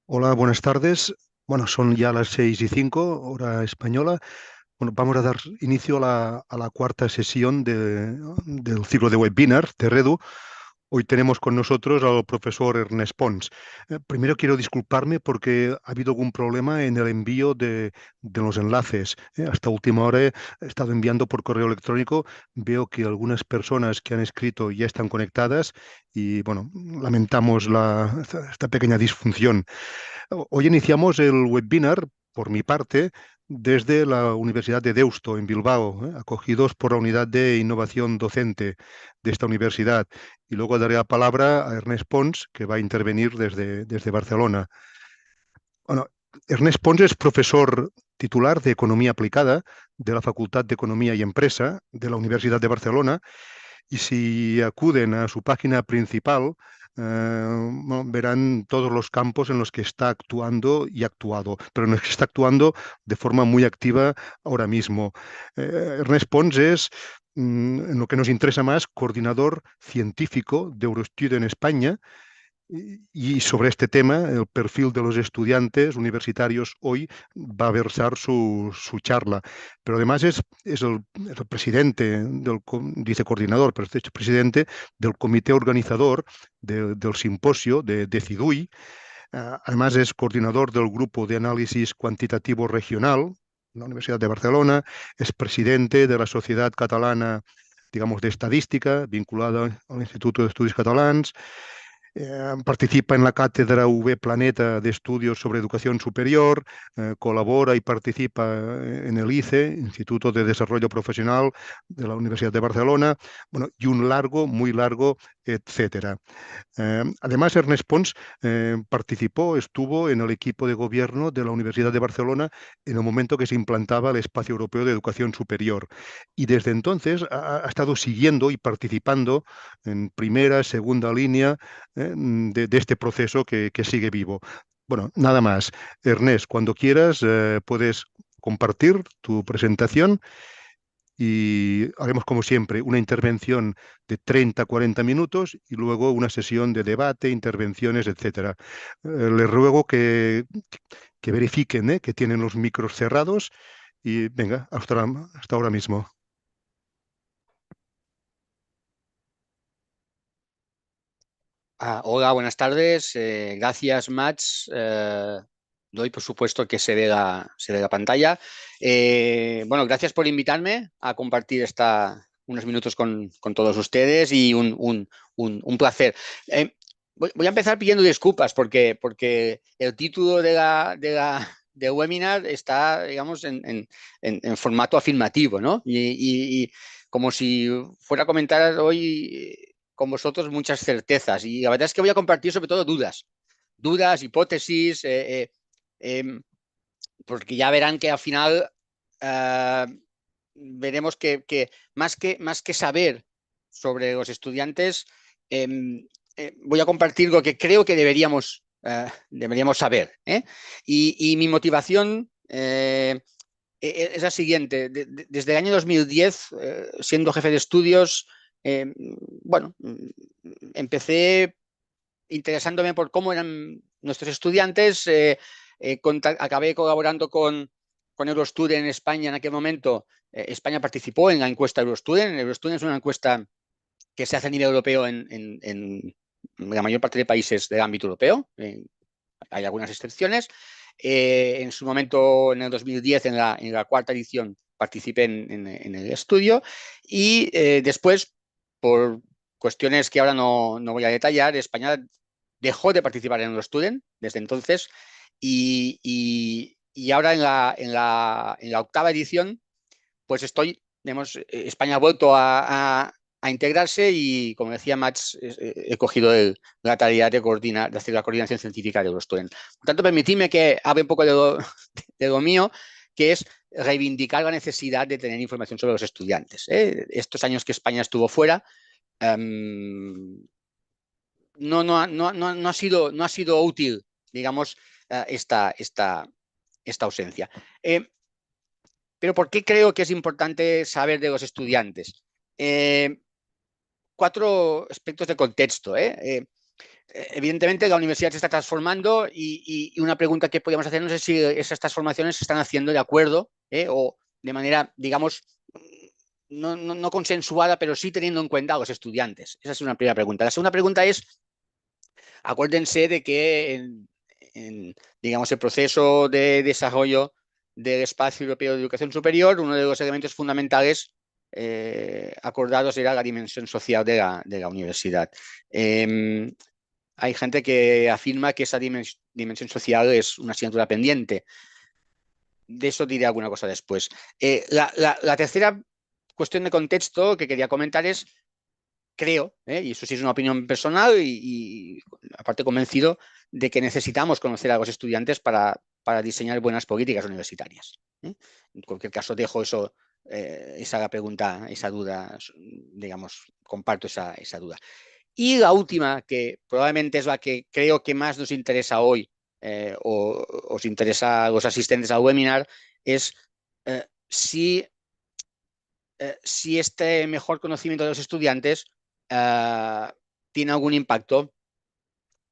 Hola, buenas tardes. Bueno, son ya las 6:05, hora española. Bueno, vamos a dar inicio a la cuarta sesión del ciclo de webinars de Redu. Hoy tenemos con nosotros al profesor Ernest Pons. Primero quiero disculparme porque ha habido algún problema en el envío de los enlaces. Hasta última hora he estado enviando por correo electrónico. Veo que algunas personas que han escrito ya están conectadas y, bueno, lamentamos esta pequeña disfunción. Hoy iniciamos el webinar, por mi parte, desde la Universidad de Deusto, en Bilbao, acogidos por la Unidad de Innovación Docente de esta universidad. Y luego daré la palabra a Ernest Pons, que va a intervenir desde Barcelona. Bueno, Ernest Pons es profesor titular de Economía Aplicada de la Facultad de Economía y Empresa de la Universidad de Barcelona, y si acuden a su página principal, bueno, verán todos los campos en los que está actuando y actuado, pero en los que está actuando de forma muy activa ahora mismo. Ernest Pons es, en lo que nos interesa más, coordinador científico de Eurostudent en España, y sobre este tema, el perfil de los estudiantes universitarios hoy va a versar su charla. Pero además es el presidente, vicecoordinador, pero este es presidente del comité organizador del simposio de CIDUI. Además es coordinador del grupo de análisis cuantitativo regional en la Universidad de Barcelona. Es presidente de la Sociedad Catalana, digamos, de Estadística, vinculada al Instituto de Estudios Catalans. Participa en la cátedra V Planeta de Estudios sobre Educación Superior. Colabora y participa en el ICE, Instituto de Desarrollo Profesional de la Universidad de Barcelona, bueno, y un largo, muy largo, etcétera. Además, Ernest Pons estuvo en el equipo de gobierno de la Universidad de Barcelona en el momento que se implantaba el Espacio Europeo de Educación Superior. Y desde entonces ha estado siguiendo y participando en primera, segunda línea de este proceso que sigue vivo. Bueno, nada más. Ernest, cuando quieras, puedes compartir tu presentación y haremos, como siempre, una intervención de 30, 40 minutos y luego una sesión de debate, intervenciones, etcétera. Les ruego que verifiquen, que tienen los micros cerrados y venga, hasta ahora mismo. Hola, buenas tardes. Gracias, Mats. Doy por supuesto que se ve la pantalla. Bueno, gracias por invitarme a compartir unos minutos con todos ustedes y un placer. Voy a empezar pidiendo disculpas porque el título del webinar está, digamos, en formato afirmativo, ¿no? Y como si fuera a comentar hoy con vosotros muchas certezas y la verdad es que voy a compartir sobre todo dudas, hipótesis, porque ya verán que al final eh, veremos que más que saber sobre los estudiantes, eh, voy a compartir lo que creo que deberíamos saber. Y mi motivación es la siguiente. Desde el año 2010, siendo jefe de estudios, eh, bueno, empecé interesándome por cómo eran nuestros estudiantes. Acabé colaborando con Eurostudent en España en aquel momento. España participó en la encuesta Eurostudent. Eurostudent es una encuesta que se hace a nivel europeo en la mayor parte de países del ámbito europeo. Hay algunas excepciones. En su momento, en el 2010, en la cuarta edición, participé en el estudio y después, por cuestiones que ahora no voy a detallar, España dejó de participar en Eurostudent desde entonces y ahora en la octava edición, pues España ha vuelto a integrarse y, como decía Mats, he cogido la tarea de hacer la coordinación científica de Eurostudent. Por tanto, permitidme que hable un poco de lo mío, que es reivindicar la necesidad de tener información sobre los estudiantes. Estos años que España estuvo fuera, no ha sido útil, digamos, esta ausencia. Pero ¿por qué creo que es importante saber de los estudiantes? Cuatro aspectos de contexto. Evidentemente la universidad se está transformando y una pregunta que podríamos hacernos es si esas transformaciones se están haciendo de acuerdo o de manera, digamos, no consensuada, pero sí teniendo en cuenta a los estudiantes. Esa es una primera pregunta. La segunda pregunta es, acuérdense de que digamos, el proceso de desarrollo del espacio europeo de educación superior, uno de los elementos fundamentales acordados era la dimensión social de la universidad. Hay gente que afirma que esa dimensión social es una asignatura pendiente. De eso diré alguna cosa después. La tercera cuestión de contexto que quería comentar es, creo, y eso sí es una opinión personal y aparte convencido, de que necesitamos conocer a los estudiantes para diseñar buenas políticas universitarias. En cualquier caso, dejo eso, esa pregunta, esa duda, digamos, comparto esa duda. Y la última, que probablemente es la que creo que más nos interesa hoy, o os interesa a los asistentes al webinar, es si este mejor conocimiento de los estudiantes tiene algún impacto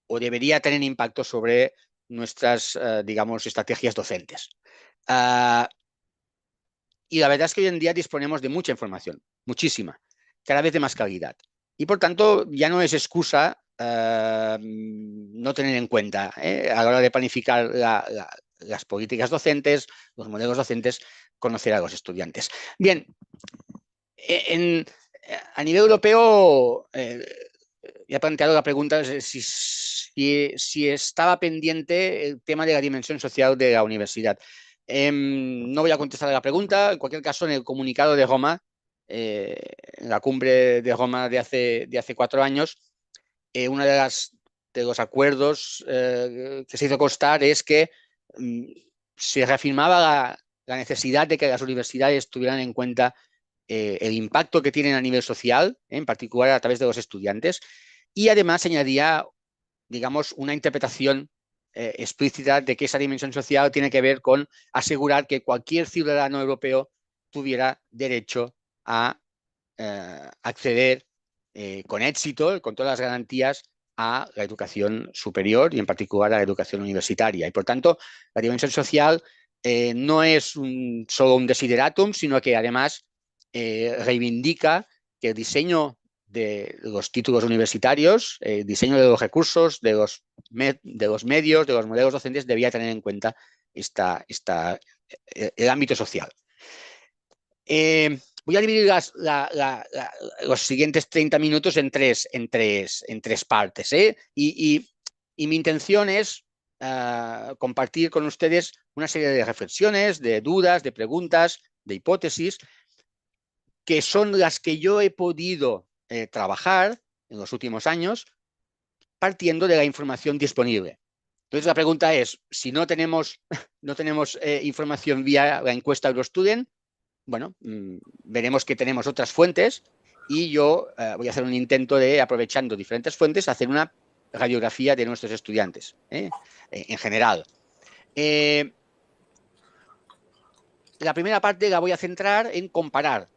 o debería tener impacto sobre nuestras, digamos, estrategias docentes. Y la verdad es que hoy en día disponemos de mucha información, muchísima, cada vez de más calidad. Y por tanto, ya no es excusa no tener en cuenta a la hora de planificar las políticas docentes, los modelos docentes, conocer a los estudiantes. Bien, a nivel europeo, he planteado la pregunta si estaba pendiente el tema de la dimensión social de la universidad. No voy a contestar a la pregunta. En cualquier caso, en el comunicado de Roma, en la cumbre de Roma de hace 4 años, uno de los acuerdos que se hizo constar es que se reafirmaba la necesidad de que las universidades tuvieran en cuenta el impacto que tienen a nivel social, en particular a través de los estudiantes, y además añadía, digamos, una interpretación explícita de que esa dimensión social tiene que ver con asegurar que cualquier ciudadano europeo tuviera derecho a acceder con éxito, con todas las garantías, a la educación superior y en particular a la educación universitaria. Y por tanto, la dimensión social no es solo un desideratum, sino que además reivindica que el diseño de los títulos universitarios, el diseño de los recursos, de los medios, de los modelos docentes, debía tener en cuenta el ámbito social. Voy a dividir los siguientes 30 minutos en tres partes. Y mi intención es compartir con ustedes una serie de reflexiones, de dudas, de preguntas, de hipótesis, que son las que yo he podido trabajar en los últimos años partiendo de la información disponible. Entonces la pregunta es, si no tenemos información vía la encuesta Eurostudent, bueno, veremos que tenemos otras fuentes y yo voy a hacer un intento de, aprovechando diferentes fuentes, hacer una radiografía de nuestros estudiantes en general. La primera parte la voy a centrar en comparar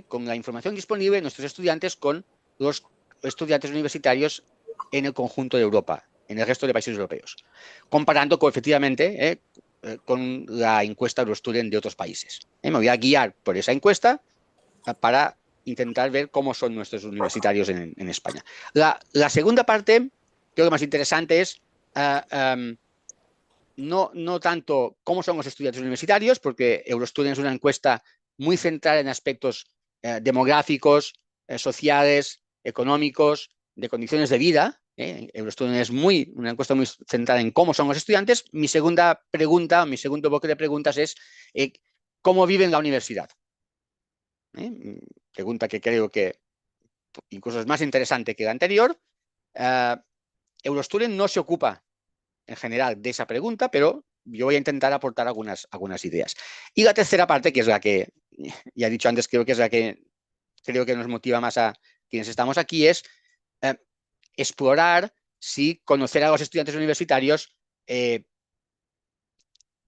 con la información disponible de nuestros estudiantes con los estudiantes universitarios en el conjunto de Europa, en el resto de países europeos, comparando efectivamente con la encuesta Eurostudent de otros países. Me voy a guiar por esa encuesta para intentar ver cómo son nuestros universitarios en España. La segunda parte, creo que más interesante es no tanto cómo son los estudiantes universitarios, porque Eurostudent es una encuesta muy centrada en aspectos demográficos, sociales, económicos, de condiciones de vida. Eurostudent es una encuesta muy centrada en cómo son los estudiantes. Mi segunda pregunta, mi segundo bloque de preguntas es ¿cómo viven la universidad? Pregunta que creo que incluso es más interesante que la anterior. Eurostudent no se ocupa en general de esa pregunta, pero yo voy a intentar aportar algunas ideas. Y la tercera parte, que es la que ya he dicho antes, creo que es la que creo que nos motiva más a quienes estamos aquí, es explorar si conocer a los estudiantes universitarios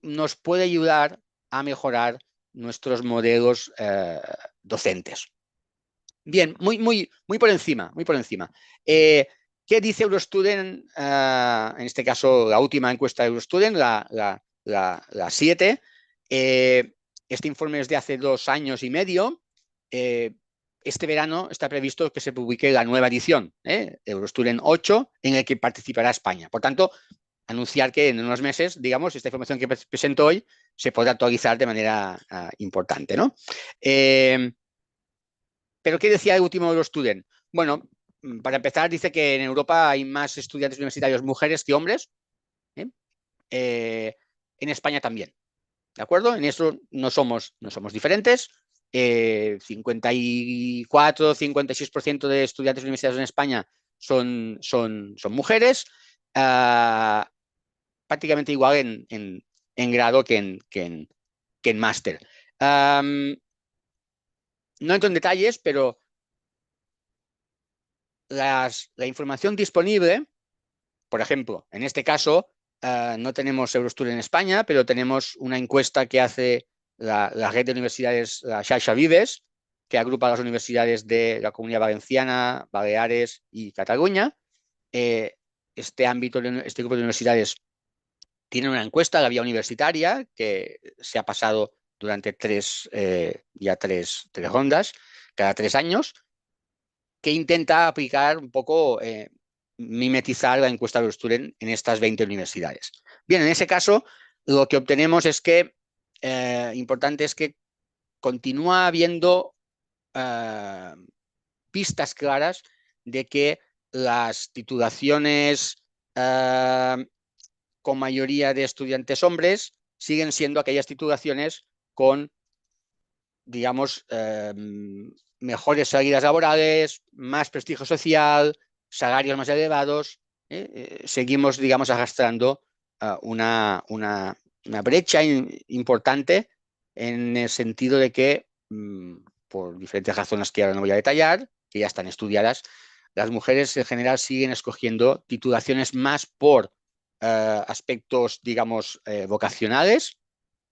nos puede ayudar a mejorar nuestros modelos docentes. Bien, muy por encima, muy por encima. ¿Qué dice Eurostudent? En este caso, la última encuesta de Eurostudent, la 7. Este informe es de hace 2 años y medio. Este verano está previsto que se publique la nueva edición, Eurostudent 8, en el que participará España. Por tanto, anunciar que en unos meses, digamos, esta información que presento hoy se podrá actualizar de manera importante, ¿no? Pero ¿qué decía el último Eurostudent? Bueno, para empezar, dice que en Europa hay más estudiantes universitarios mujeres que hombres. En España también. ¿De acuerdo? En eso no somos diferentes. 54-56% de estudiantes universitarios en España son mujeres. Prácticamente igual en grado que en máster. No entro en detalles, pero la información disponible, por ejemplo, en este caso, no tenemos Eurostudent en España, pero tenemos una encuesta que hace la red de universidades, la Xarxa Vives, que agrupa las universidades de la Comunidad Valenciana, Baleares y Cataluña. Este grupo de universidades tiene una encuesta, la vía universitaria, que se ha pasado durante tres rondas, cada 3 años, que intenta aplicar un poco, mimetizar la encuesta de Eurostudent en estas 20 universidades. Bien, en ese caso, lo que obtenemos es que, importante es que continúa habiendo pistas claras de que las titulaciones con mayoría de estudiantes hombres siguen siendo aquellas titulaciones con, digamos, mejores salidas laborales, más prestigio social, salarios más elevados. Seguimos, digamos, arrastrando una brecha importante en el sentido de que, por diferentes razones que ahora no voy a detallar, que ya están estudiadas, las mujeres en general siguen escogiendo titulaciones más por aspectos, digamos, vocacionales,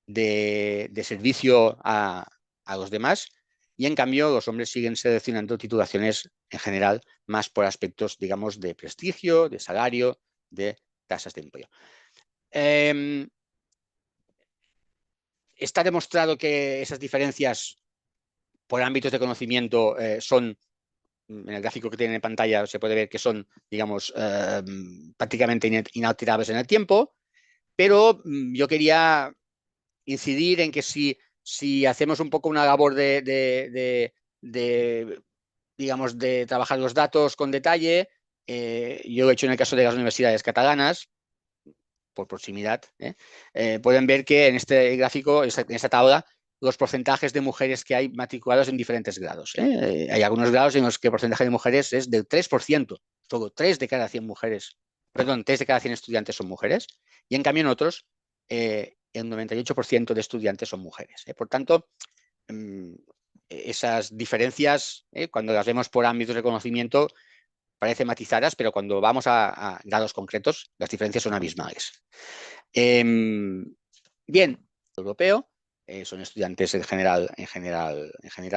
de servicio a los demás, y en cambio los hombres siguen seleccionando titulaciones en general más por aspectos, digamos, de prestigio, de salario, de tasas de empleo. Está demostrado que esas diferencias por ámbitos de conocimiento son, en el gráfico que tienen en pantalla se puede ver que son, digamos, prácticamente inalterables en el tiempo, pero yo quería incidir en que si hacemos un poco una labor digamos, de trabajar los datos con detalle, yo lo he hecho en el caso de las universidades catalanas, por proximidad, pueden ver que en este gráfico, en esta tabla, los porcentajes de mujeres que hay matriculados en diferentes grados. Hay algunos grados en los que el porcentaje de mujeres es del 3%, solo 3 de cada 100 mujeres, perdón, 3 de cada 100 estudiantes son mujeres, y en cambio en otros el 98% de estudiantes son mujeres. Por tanto, esas diferencias, cuando las vemos por ámbitos de conocimiento, parecen matizadas, pero cuando vamos a datos concretos, las diferencias son abismales. Bien, europeo, son estudiantes en general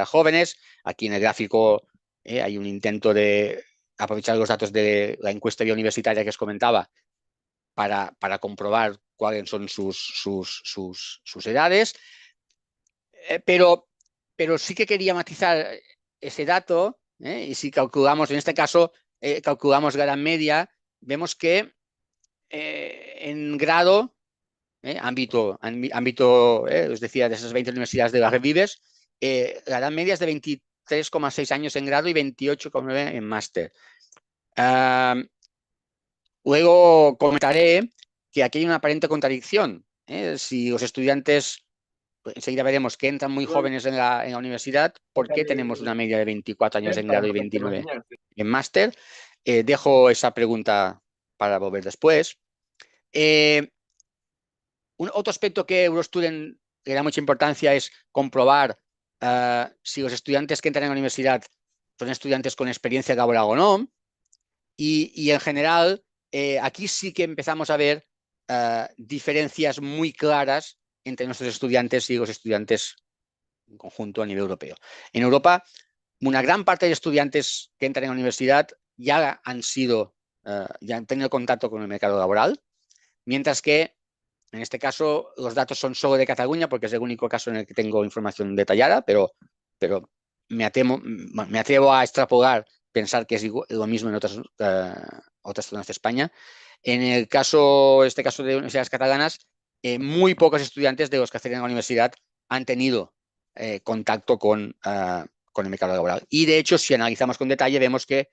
jóvenes. Aquí en el gráfico hay un intento de aprovechar los datos de la encuesta universitaria que os comentaba para comprobar cuáles son sus edades, pero sí que quería matizar ese dato, y si calculamos, en este caso, calculamos la edad media, vemos que en grado, ámbito, os decía, de esas 20 universidades de la Red Vives, la edad media es de 23,6 años en grado y 28,9 en máster. Luego comentaré que aquí hay una aparente contradicción. Si los estudiantes, enseguida veremos que entran muy jóvenes en la universidad, ¿por qué tenemos una media de 24 años en grado y 29 en máster? Dejo esa pregunta para volver después. Otro aspecto que Eurostudent le da mucha importancia es comprobar si los estudiantes que entran en la universidad son estudiantes con experiencia laboral o no. Y en general, aquí sí que empezamos a ver diferencias muy claras entre nuestros estudiantes y los estudiantes en conjunto a nivel europeo. En Europa, una gran parte de estudiantes que entran en la universidad ya han sido ya han tenido contacto con el mercado laboral, mientras que en este caso los datos son solo de Cataluña, porque es el único caso en el que tengo información detallada, pero me atrevo a extrapolar, pensar que es lo mismo en otras zonas de España. En este caso de universidades catalanas, muy pocos estudiantes de los que acceden a la universidad han tenido contacto con el mercado laboral. Y de hecho, si analizamos con detalle, vemos que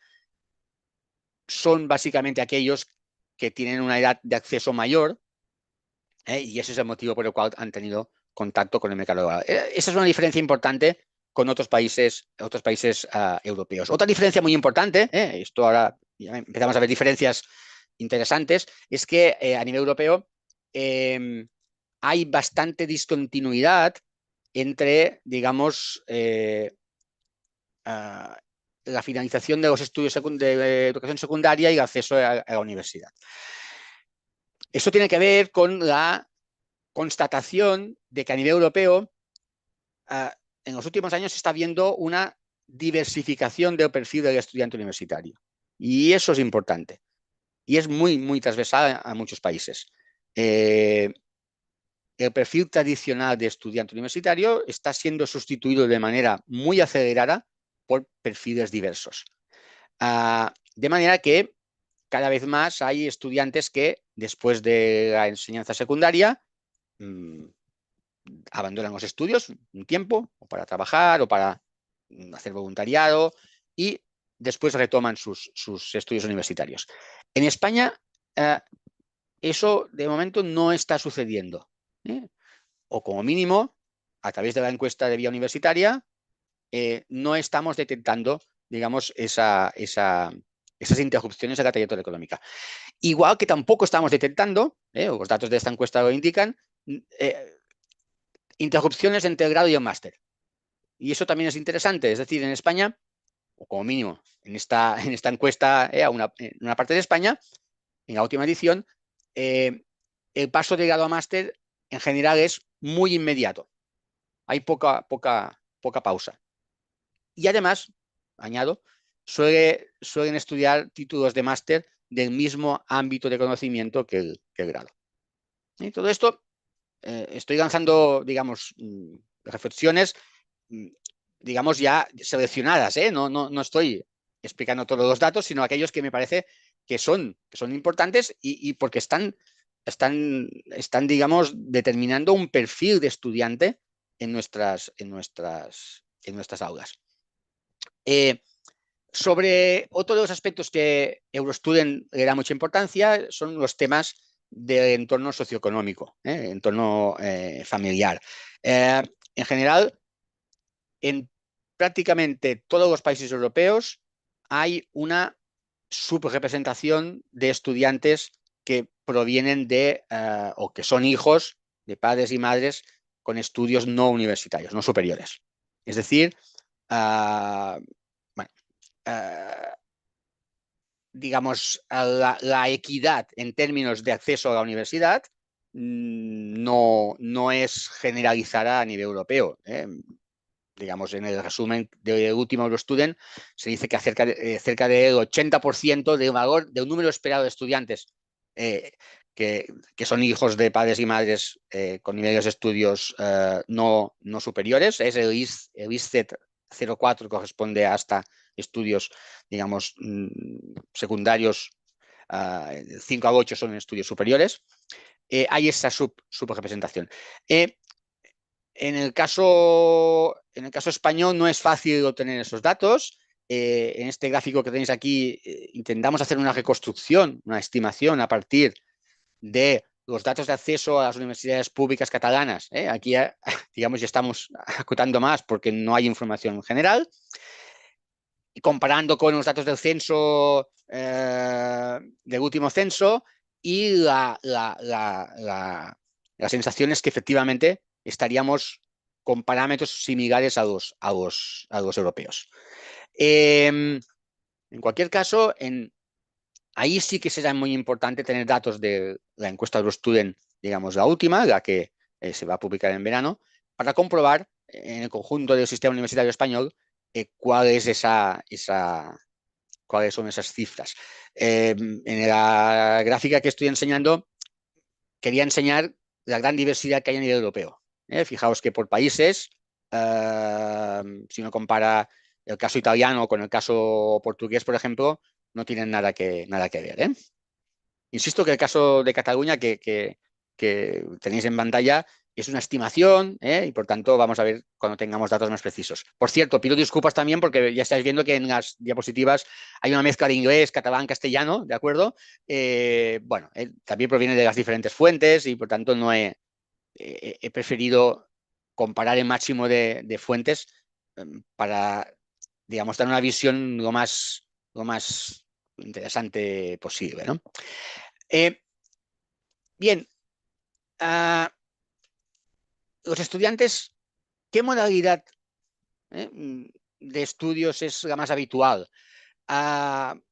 son básicamente aquellos que tienen una edad de acceso mayor, y ese es el motivo por el cual han tenido contacto con el mercado laboral. Esa es una diferencia importante con otros países europeos. Otra diferencia muy importante, esto ahora ya empezamos a ver diferencias interesantes, es que a nivel europeo hay bastante discontinuidad entre, digamos, la finalización de los estudios de educación secundaria y el acceso a la universidad. Eso tiene que ver con la constatación de que a nivel europeo en los últimos años se está viendo una diversificación del perfil del estudiante universitario. Y eso es importante. Y es muy, muy transversal a muchos países. El perfil tradicional de estudiante universitario está siendo sustituido de manera muy acelerada por perfiles diversos. De manera que cada vez más hay estudiantes que después de la enseñanza secundaria abandonan los estudios un tiempo, o para trabajar, o para hacer voluntariado, y después retoman sus estudios universitarios. En España, eso de momento no está sucediendo. O como mínimo, a través de la encuesta de vía universitaria, no estamos detectando, digamos, esas interrupciones de la trayectoria económica. Igual que tampoco estamos detectando, los datos de esta encuesta lo indican, interrupciones entre el grado y el máster. Y eso también es interesante. Es decir, en España, o como mínimo en esta encuesta, en una parte de España, en la última edición, el paso de grado a máster en general es muy inmediato. Hay poca pausa. Y además, añado, suelen estudiar títulos de máster del mismo ámbito de conocimiento que el grado. Y todo esto estoy lanzando, digamos, reflexiones, digamos, ya seleccionadas, no estoy explicando todos los datos, sino aquellos que me parece que son importantes y porque están, digamos, determinando un perfil de estudiante en nuestras aulas. Sobre otro de los aspectos que Eurostudent le da mucha importancia son los temas del entorno socioeconómico, entorno familiar. En general, en prácticamente todos los países europeos hay una subrepresentación de estudiantes que provienen o que son hijos de padres y madres con estudios no universitarios, no superiores. Es decir, digamos, la equidad en términos de acceso a la universidad no es generalizada a nivel europeo. Digamos, en el resumen del último Eurostudent se dice que cerca del 80% de un número esperado de estudiantes que son hijos de padres y madres con niveles de estudios no superiores. Es el ISCET 04, corresponde hasta estudios, digamos, secundarios. 5 a 8 son estudios superiores. Hay esa subrepresentación. En el caso español no es fácil obtener esos datos. En este gráfico que tenéis aquí intentamos hacer una reconstrucción, una estimación a partir de los datos de acceso a las universidades públicas catalanas. Aquí, digamos, ya estamos acotando más porque no hay información general. Y comparando con los datos del censo, del último censo, y la sensación es que efectivamente estaríamos con parámetros similares a los europeos. En cualquier caso, ahí sí que será muy importante tener datos de la encuesta de Eurostudent, digamos, la última, la que se va a publicar en verano, para comprobar en el conjunto del sistema universitario español cuál es cuáles son esas cifras. En la gráfica que estoy enseñando, quería enseñar la gran diversidad que hay a nivel europeo. Fijaos que por países, si uno compara el caso italiano con el caso portugués, por ejemplo, no tienen nada que ver. Insisto que el caso de Cataluña que tenéis en pantalla es una estimación, y por tanto vamos a ver cuando tengamos datos más precisos. Por cierto, pido disculpas también porque ya estáis viendo que en las diapositivas hay una mezcla de inglés, catalán, castellano, ¿de acuerdo? Bueno, también proviene de las diferentes fuentes y por tanto no he preferido comparar el máximo de fuentes para, digamos, dar una visión lo más interesante posible, ¿no? Bien, los estudiantes, ¿qué modalidad de estudios es la más habitual?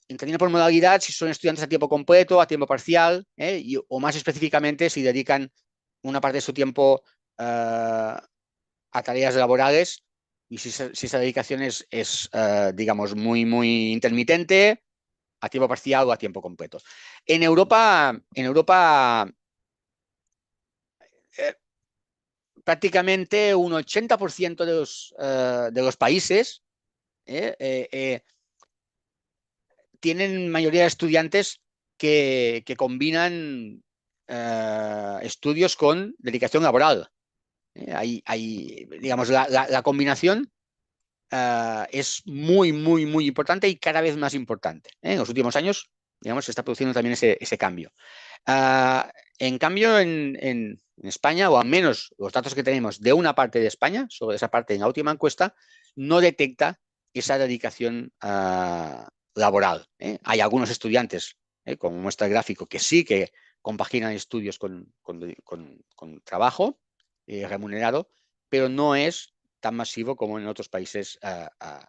Entendiendo por modalidad si son estudiantes a tiempo completo, a tiempo parcial, o más específicamente si dedican una parte de su tiempo a tareas laborales y si esa dedicación es digamos, muy intermitente, a tiempo parcial o a tiempo completo. En Europa prácticamente un 80% de los países tienen mayoría de estudiantes que combinan estudios con dedicación laboral. Digamos, la combinación es muy importante y cada vez más importante. En los últimos años, digamos, se está produciendo también ese cambio. En cambio, en España, o al menos los datos que tenemos de una parte de España, sobre esa parte en la última encuesta, no detecta esa dedicación laboral. Hay algunos estudiantes, como muestra el gráfico, que sí que compaginan estudios con trabajo remunerado, pero no es tan masivo como en otros países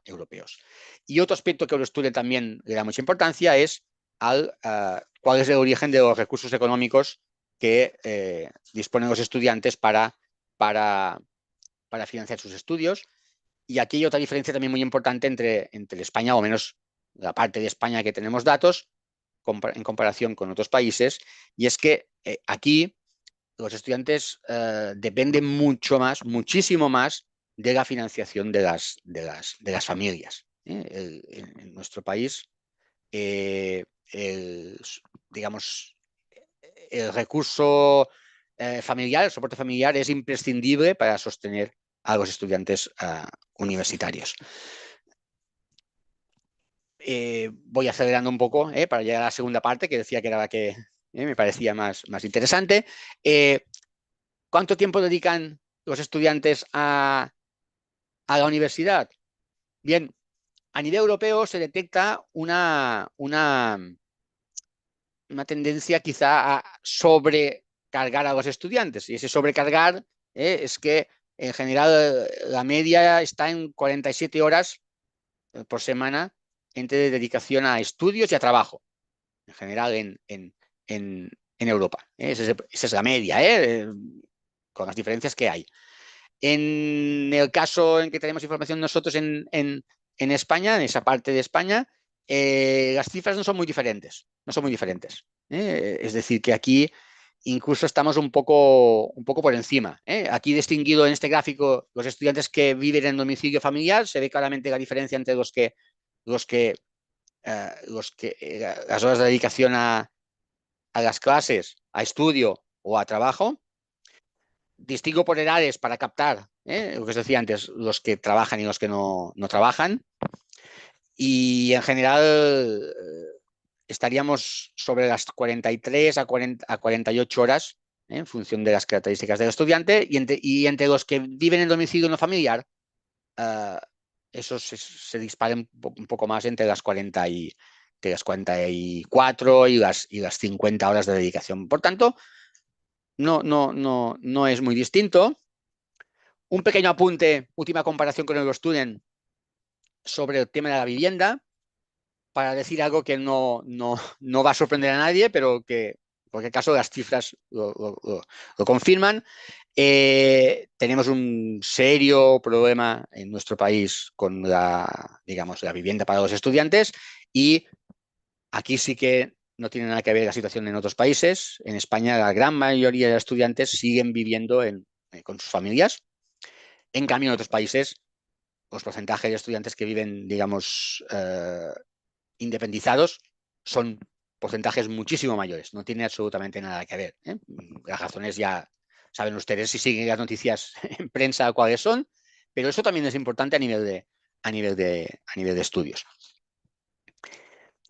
europeos. Y otro aspecto que el estudio también le da mucha importancia es cuál es el origen de los recursos económicos que disponen los estudiantes para financiar sus estudios. Y aquí hay otra diferencia también muy importante entre España, o menos la parte de España que tenemos datos, en comparación con otros países, y es que aquí los estudiantes dependen muchísimo más de la financiación de las familias. En nuestro país, digamos, el recurso familiar, el soporte familiar es imprescindible para sostener a los estudiantes universitarios. Voy acelerando un poco para llegar a la segunda parte, que decía que era la que me parecía más interesante. ¿Cuánto tiempo dedican los estudiantes a la universidad? Bien, a nivel europeo se detecta una tendencia quizá a sobrecargar a los estudiantes. Y ese sobrecargar es que en general la media está en 47 horas por semana entre dedicación a estudios y a trabajo, en general en Europa. Esa es la media, con las diferencias que hay. En el caso en que tenemos información nosotros en España, en esa parte de España, las cifras no son muy diferentes. Es decir, que aquí incluso estamos un poco por encima. Aquí distinguido en este gráfico los estudiantes que viven en domicilio familiar, se ve claramente la diferencia entre las horas de dedicación a las clases, a estudio o a trabajo. Distingo por edades para captar, lo que os decía antes, los que trabajan y los que no trabajan. Y en general estaríamos sobre las 43 a 48 horas, en función de las características del estudiante, y entre los que viven en domicilio no familiar, esos se disparan un poco más entre las 44 y las 50 horas de dedicación. Por tanto, no es muy distinto. Un pequeño apunte, última comparación con el Student sobre el tema de la vivienda, para decir algo que no va a sorprender a nadie, pero que en cualquier caso las cifras lo confirman. Tenemos un serio problema en nuestro país con la vivienda para los estudiantes, Y aquí sí que no tiene nada que ver la situación en otros países. En España la gran mayoría de estudiantes siguen viviendo con sus familias. En cambio, en otros países, los porcentajes de estudiantes que viven, digamos, independizados son porcentajes muchísimo mayores. No tiene absolutamente nada que ver, ¿eh? Las razones ya saben ustedes si siguen las noticias en prensa cuáles son, pero eso también es importante a nivel de estudios.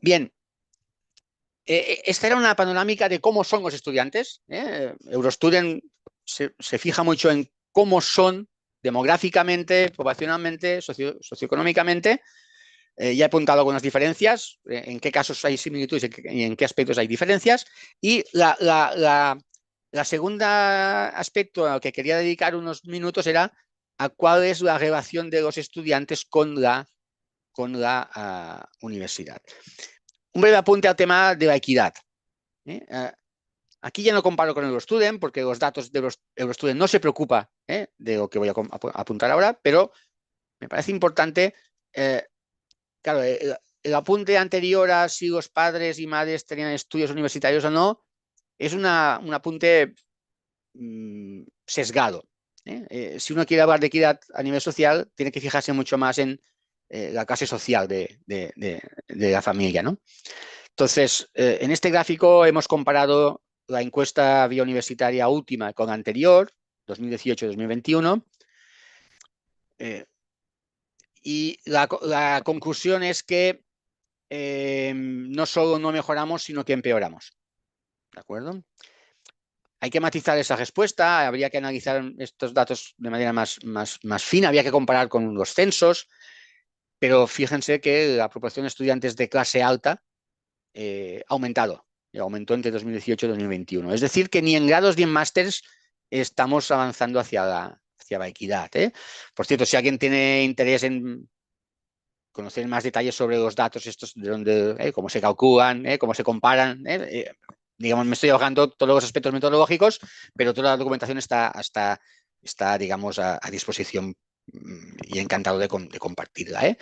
Bien, esta era una panorámica de cómo son los estudiantes. Eurostudent se fija mucho en cómo son demográficamente, poblacionalmente, socioeconómicamente. Ya he apuntado algunas diferencias, en qué casos hay similitudes y en qué aspectos hay diferencias. Y la segunda aspecto al que quería dedicar unos minutos era a cuál es la relación de los estudiantes con la universidad. Un breve apunte al tema de la equidad. Aquí ya no comparo con Eurostudent porque los datos de Eurostudent no se preocupa de lo que voy a apuntar ahora, pero me parece importante, claro, el apunte anterior a si los padres y madres tenían estudios universitarios o no, es un apunte sesgado. Si uno quiere hablar de equidad a nivel social, tiene que fijarse mucho más en la clase social de la familia, ¿no? Entonces, en este gráfico hemos comparado la encuesta vía universitaria última con la anterior, 2018-2021, y la conclusión es que no solo no mejoramos, sino que empeoramos. ¿De acuerdo? Hay que matizar esa respuesta, habría que analizar estos datos de manera más fina, habría que comparar con los censos, pero fíjense que la proporción de estudiantes de clase alta ha aumentado, aumentó entre 2018 y 2021. Es decir, que ni en grados ni en másters estamos avanzando hacia la equidad. Por cierto, si alguien tiene interés en conocer más detalles sobre los datos estos, de dónde, cómo se calculan, cómo se comparan, digamos, me estoy ahorrando todos los aspectos metodológicos, pero toda la documentación está digamos, a disposición y encantado de compartirla.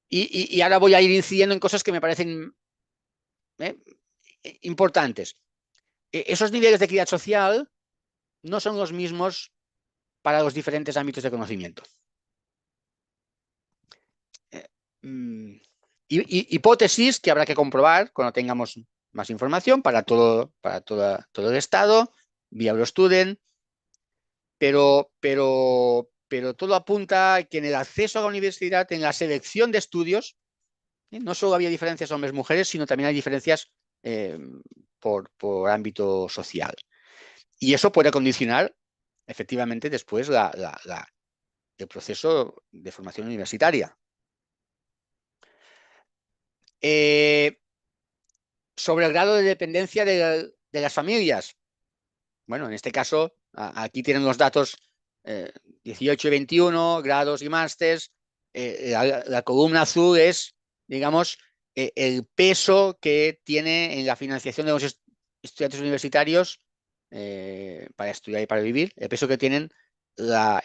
Y ahora voy a ir incidiendo en cosas que me parecen importantes. Esos niveles de equidad social no son los mismos para los diferentes ámbitos de conocimiento. Hipótesis que habrá que comprobar cuando tengamos más información para todo el Estado, vía Eurostudent, pero todo apunta a que en el acceso a la universidad, en la selección de estudios, no solo había diferencias hombres-mujeres, sino también hay diferencias por ámbito social. Y eso puede condicionar efectivamente después el proceso de formación universitaria. Sobre el grado de dependencia de las familias. Bueno, en este caso, aquí tienen los datos 18 y 21, grados y másters. La columna azul es, digamos, el peso que tiene en la financiación de los estudiantes universitarios para estudiar y para vivir, el peso que tienen la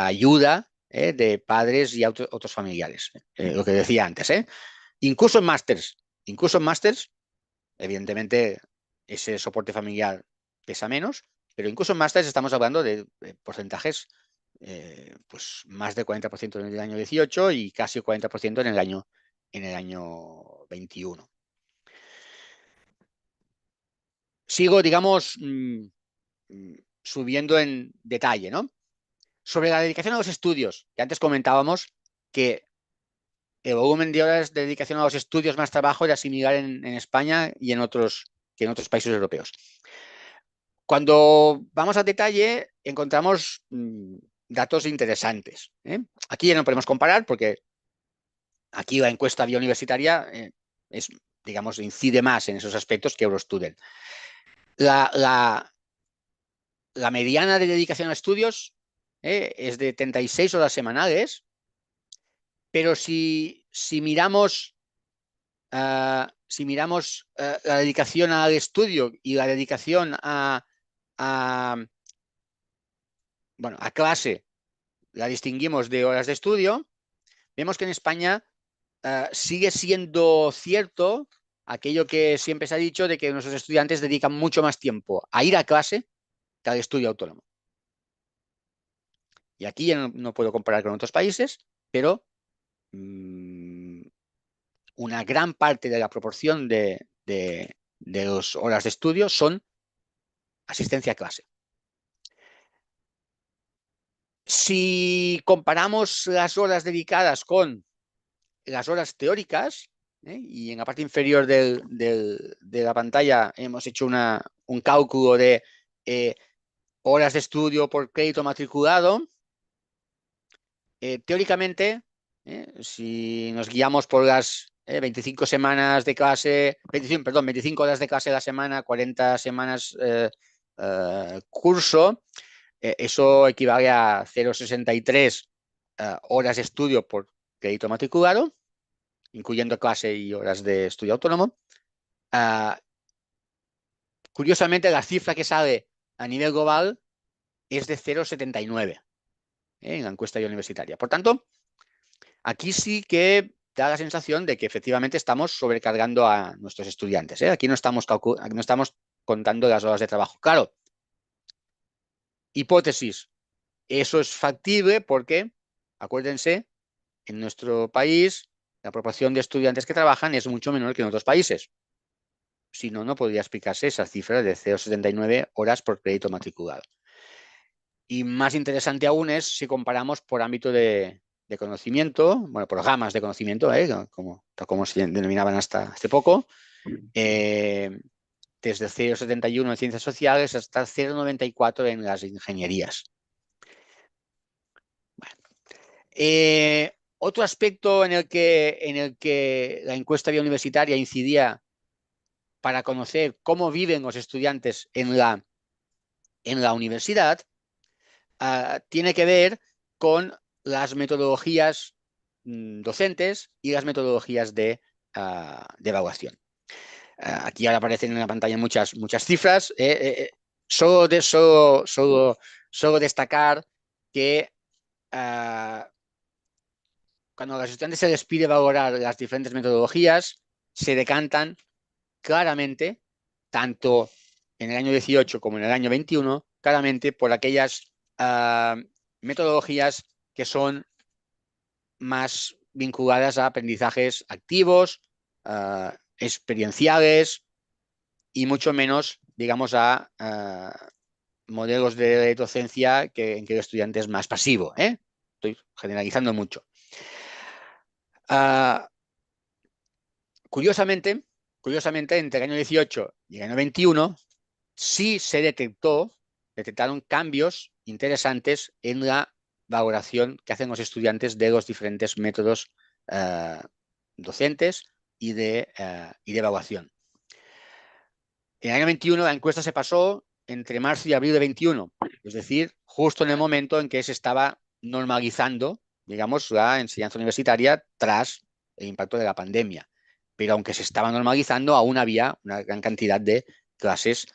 ayuda de padres y otros familiares, lo que decía antes. Incluso en másters, evidentemente ese soporte familiar pesa menos, pero incluso en másters estamos hablando de porcentajes pues más del 40% en el año 18 y casi el 40% en el año 21. Sigo, digamos, subiendo en detalle, ¿no? Sobre la dedicación a los estudios, que antes comentábamos que el volumen de horas de dedicación a los estudios más trabajo era similar en España y en otros países europeos. Cuando vamos al detalle, encontramos datos interesantes. Aquí ya no podemos comparar porque aquí la encuesta vía universitaria digamos, incide más en esos aspectos que Eurostudent. La mediana de dedicación a estudios es de 36 horas semanales, pero si miramos la dedicación al estudio y la dedicación a clase, la distinguimos de horas de estudio, vemos que en España sigue siendo cierto aquello que siempre se ha dicho de que nuestros estudiantes dedican mucho más tiempo a ir a clase que al estudio autónomo. Y aquí ya no puedo comparar con otros países, pero una gran parte de la proporción de las horas de estudio son asistencia a clase. Si comparamos las horas dedicadas con las horas teóricas, y en la parte inferior de la pantalla hemos hecho un cálculo de horas de estudio por crédito matriculado, teóricamente, si nos guiamos por las 25 semanas de clase, 25 horas de clase a la semana, 40 semanas curso, eso equivale a 0,63 horas de estudio por crédito matriculado, incluyendo clase y horas de estudio autónomo. Curiosamente, la cifra que sale a nivel global es de 0,79 en la encuesta universitaria. Por tanto, aquí sí que da la sensación de que efectivamente estamos sobrecargando a nuestros estudiantes. Aquí no estamos contando las horas de trabajo. Claro, hipótesis, eso es factible porque, acuérdense, en nuestro país la proporción de estudiantes que trabajan es mucho menor que en otros países. Si no, no podría explicarse esa cifra de 0,79 horas por crédito matriculado. Y más interesante aún es si comparamos por ámbito de conocimiento, bueno, por gamas de conocimiento, como se denominaban hasta hace poco, desde 0,71 en ciencias sociales hasta 0,94 en las ingenierías. Bueno. Otro aspecto en el que la encuesta biouniversitaria incidía para conocer cómo viven los estudiantes en la universidad tiene que ver con las metodologías docentes y las metodologías de evaluación. Aquí ahora aparecen en la pantalla muchas cifras. Solo destacar que cuando a los estudiantes se les pide valorar las diferentes metodologías, se decantan claramente, tanto en el año 18 como en el año 21, claramente por aquellas metodologías que son más vinculadas a aprendizajes activos, experienciales y mucho menos, digamos, a modelos de docencia en que el estudiante es más pasivo. Estoy generalizando mucho. Curiosamente, entre el año 18 y el año 21, sí se detectaron cambios interesantes en la valoración que hacen los estudiantes de los diferentes métodos docentes y de evaluación. En el año 21 la encuesta se pasó entre marzo y abril de 21, es decir, justo en el momento en que se estaba normalizando, digamos, la enseñanza universitaria tras el impacto de la pandemia. Pero aunque se estaba normalizando, aún había una gran cantidad de clases,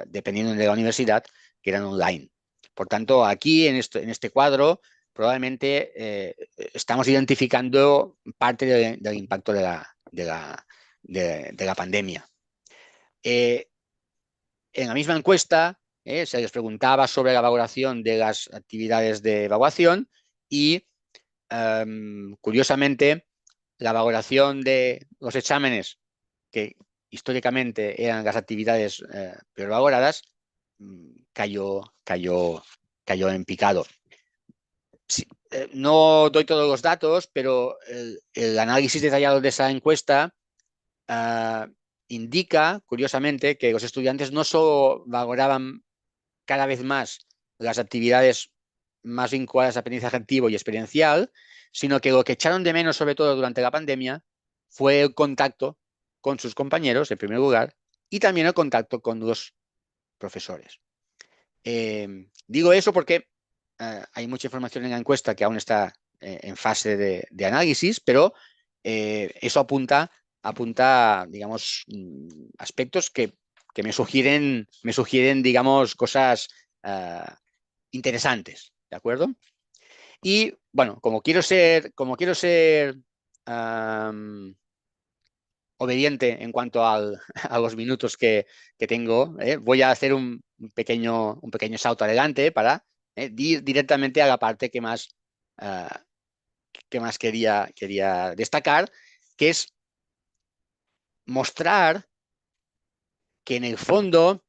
dependiendo de la universidad, que eran online. Por tanto, aquí en este cuadro probablemente estamos identificando parte del impacto de la pandemia. En la misma encuesta se les preguntaba sobre la valoración de las actividades de evaluación y, curiosamente, la valoración de los exámenes, que históricamente eran las actividades peor valoradas, cayó en picado. Sí, no doy todos los datos, pero el análisis detallado de esa encuesta indica, curiosamente, que los estudiantes no solo valoraban cada vez más las actividades más vinculadas a aprendizaje activo y experiencial, sino que lo que echaron de menos, sobre todo durante la pandemia, fue el contacto con sus compañeros, en primer lugar, y también el contacto con los profesores. Digo eso porque hay mucha información en la encuesta que aún está en fase de análisis, pero eso apunta, digamos, aspectos que me sugieren, digamos, cosas interesantes, ¿de acuerdo? Y bueno, como quiero ser obediente en cuanto a los minutos que tengo. Voy a hacer un pequeño salto adelante para ir directamente a la parte uh, que más quería destacar, que es mostrar que en el fondo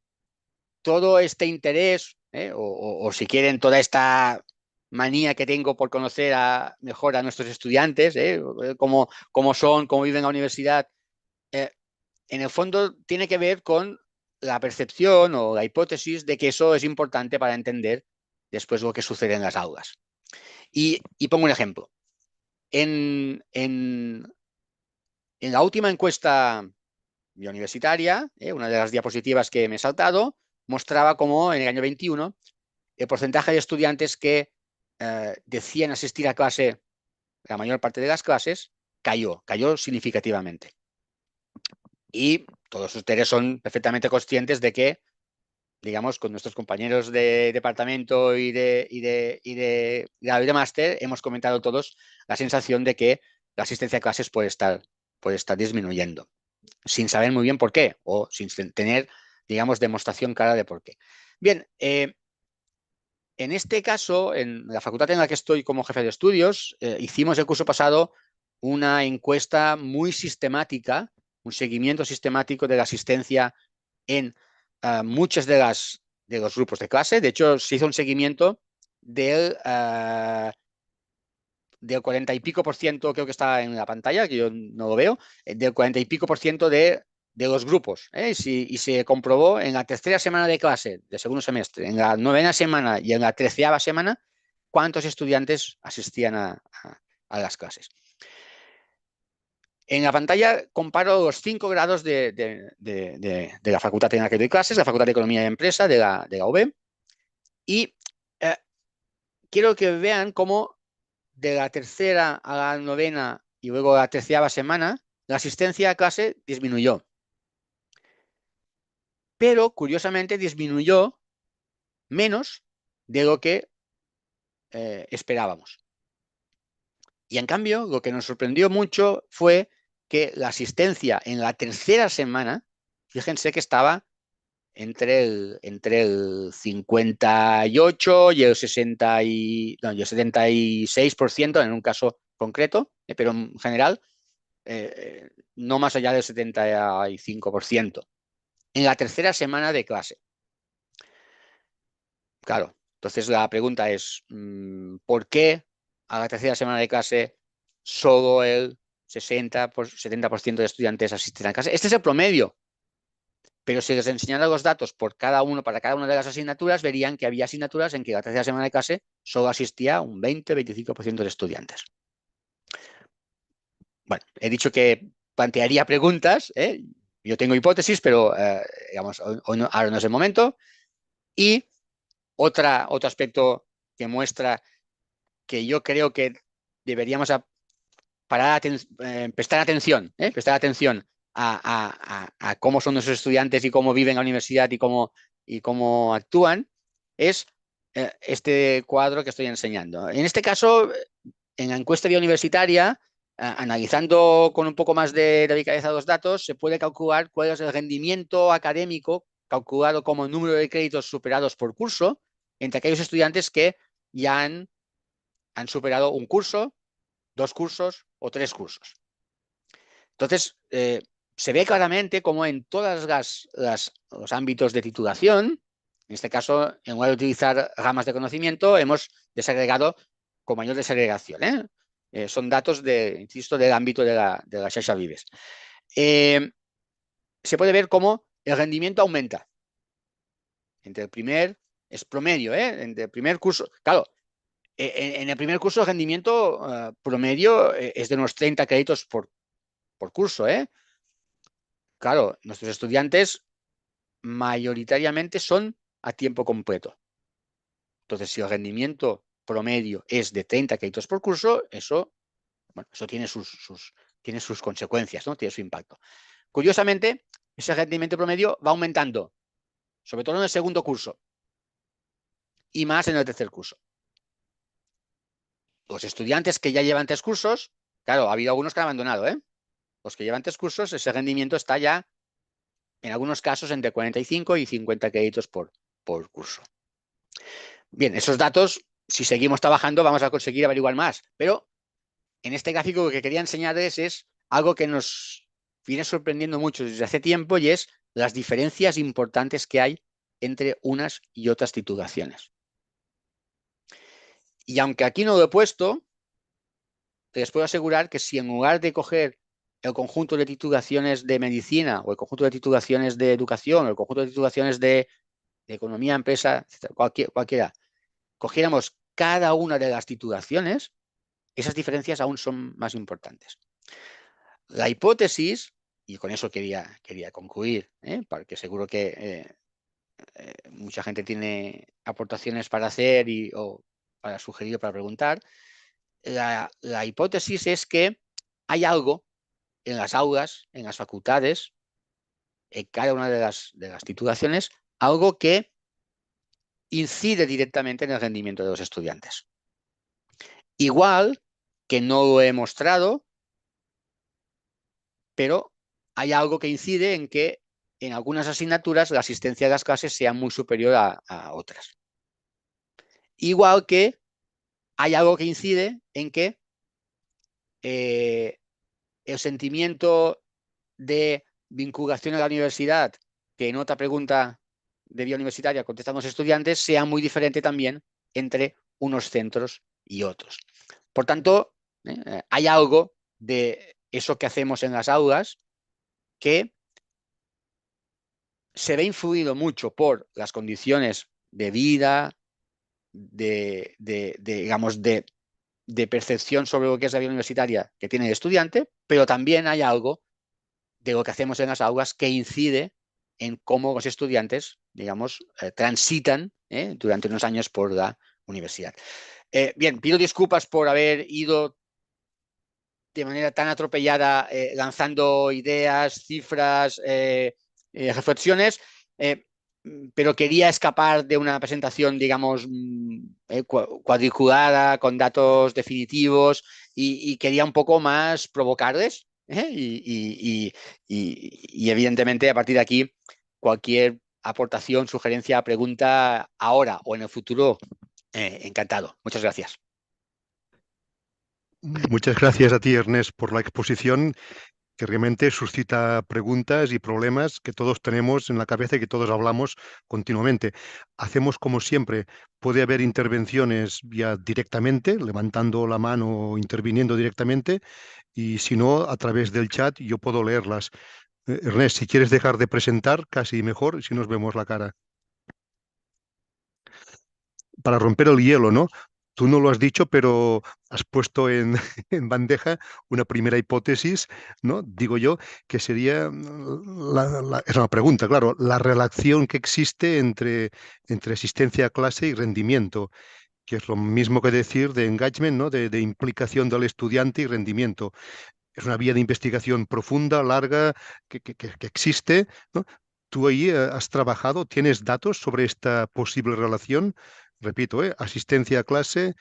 todo este interés, o si quieren, toda esta manía que tengo por conocer mejor a nuestros estudiantes, cómo son, cómo viven en la universidad, en el fondo tiene que ver con la percepción o la hipótesis de que eso es importante para entender después lo que sucede en las aulas. Y pongo un ejemplo. En la última encuesta universitaria, una de las diapositivas que me he saltado, mostraba cómo en el año 21 el porcentaje de estudiantes que decían asistir a clase, la mayor parte de las clases, cayó significativamente. Y todos ustedes son perfectamente conscientes de que, digamos, con nuestros compañeros de departamento y de máster, hemos comentado todos la sensación de que la asistencia a clases puede estar disminuyendo, sin saber muy bien por qué, o sin tener, digamos, demostración clara de por qué. Bien, en este caso, en la facultad en la que estoy como jefe de estudios, hicimos el curso pasado una encuesta muy sistemática, un seguimiento sistemático de la asistencia en muchos de los grupos de clase. De hecho, se hizo un seguimiento del 40 y pico por ciento, creo que está en la pantalla, que yo no lo veo, del 40 y pico por ciento de los grupos. Y se comprobó en la tercera semana de clase del segundo semestre, en la novena semana y en la 13ª semana, cuántos estudiantes asistían a las clases. En la pantalla comparo los 5 grados de la facultad en la que doy clases, la Facultad de Economía y Empresa de la UB, y quiero que vean cómo de la tercera a la novena y luego a la 13ª semana, la asistencia a clase disminuyó. Pero, curiosamente, disminuyó menos de lo que esperábamos. Y, en cambio, lo que nos sorprendió mucho fue que la asistencia en la tercera semana, fíjense que estaba entre el 58 y el 76% en un caso concreto, pero en general no más allá del 75% en la tercera semana de clase. Claro, entonces la pregunta es, ¿por qué a la tercera semana de clase solo el 70% de estudiantes asisten a clase? Este es el promedio, pero si les enseñara los datos para cada una de las asignaturas, verían que había asignaturas en que la tercera semana de clase solo asistía un 20-25% de estudiantes. Bueno, he dicho que plantearía preguntas, yo tengo hipótesis, pero digamos, ahora no es el momento. Y otro aspecto que muestra que yo creo que deberíamos prestar atención a cómo son nuestros estudiantes y cómo viven en la universidad y cómo actúan, es este cuadro que estoy enseñando. En este caso, en la encuesta universitaria, analizando con un poco más de delicadeza los datos, se puede calcular cuál es el rendimiento académico calculado como número de créditos superados por curso entre aquellos estudiantes que ya han superado un curso, 2 cursos o 3 cursos. Entonces, se ve claramente como en todos los ámbitos de titulación, en este caso, en lugar de utilizar ramas de conocimiento, hemos desagregado con mayor desagregación. Son datos, insisto, del ámbito de la Xarxa Vives. Se puede ver cómo el rendimiento aumenta. Es promedio, entre el primer curso. Claro, en el primer curso el rendimiento promedio es de unos 30 créditos por curso. Claro, nuestros estudiantes mayoritariamente son a tiempo completo. Entonces, si el rendimiento promedio es de 30 créditos por curso, eso tiene sus consecuencias, ¿no? Tiene su impacto. Curiosamente, ese rendimiento promedio va aumentando, sobre todo en el segundo curso y más en el tercer curso. Los estudiantes que ya llevan 3 cursos Claro, ha habido algunos que han abandonado, ¿eh? Los que llevan 3 cursos, ese rendimiento está ya, en algunos casos, entre 45 y 50 créditos por curso. Bien, esos datos, si seguimos trabajando, vamos a conseguir averiguar más. Pero en este gráfico lo que quería enseñarles es algo que nos viene sorprendiendo mucho desde hace tiempo y es las diferencias importantes que hay entre unas y otras titulaciones. Y aunque aquí no lo he puesto, les puedo asegurar que si en lugar de coger el conjunto de titulaciones de medicina o el conjunto de titulaciones de educación o el conjunto de titulaciones de economía, empresa, etcétera, cualquiera, cogiéramos cada una de las titulaciones, esas diferencias aún son más importantes. La hipótesis, y con eso quería concluir, porque seguro que mucha gente tiene aportaciones para hacer o para sugerir o para preguntar, la hipótesis es que hay algo en las aulas, en las facultades, en cada una de las titulaciones, algo que incide directamente en el rendimiento de los estudiantes. Igual que no lo he mostrado, pero hay algo que incide en que en algunas asignaturas la asistencia a las clases sea muy superior a otras. Igual que hay algo que incide en que el sentimiento de vinculación a la universidad, que en otra pregunta de vía universitaria contestan los estudiantes, sea muy diferente también entre unos centros y otros. Por tanto, hay algo de eso que hacemos en las aulas que se ve influido mucho por las condiciones de vida, digamos, de percepción sobre lo que es la vida universitaria que tiene el estudiante, pero también hay algo de lo que hacemos en las aulas que incide en cómo los estudiantes, digamos, transitan durante unos años por la universidad. Bien, pido disculpas por haber ido de manera tan atropellada lanzando ideas, cifras, reflexiones, pero quería escapar de una presentación, digamos, cuadriculada, con datos definitivos, y quería un poco más provocarles. Y evidentemente, a partir de aquí, cualquier aportación, sugerencia, pregunta, ahora o en el futuro, encantado. Muchas gracias. Muchas gracias a ti, Ernest, por la exposición que realmente suscita preguntas y problemas que todos tenemos en la cabeza y que todos hablamos continuamente. Hacemos como siempre, puede haber intervenciones ya directamente, levantando la mano o interviniendo directamente, y si no, a través del chat yo puedo leerlas. Ernest, si quieres dejar de presentar, casi mejor, si nos vemos la cara. Para romper el hielo, ¿no? Tú no lo has dicho, pero has puesto en, en bandeja una primera hipótesis, ¿no? Digo yo, que sería, es una pregunta, claro, la relación que existe entre asistencia a clase y rendimiento, que es lo mismo que decir de engagement, ¿no? De implicación del estudiante y rendimiento. Es una vía de investigación profunda, larga, que existe, ¿no? Tú ahí has trabajado, ¿tienes datos sobre esta posible relación? Repito, asistencia a clase,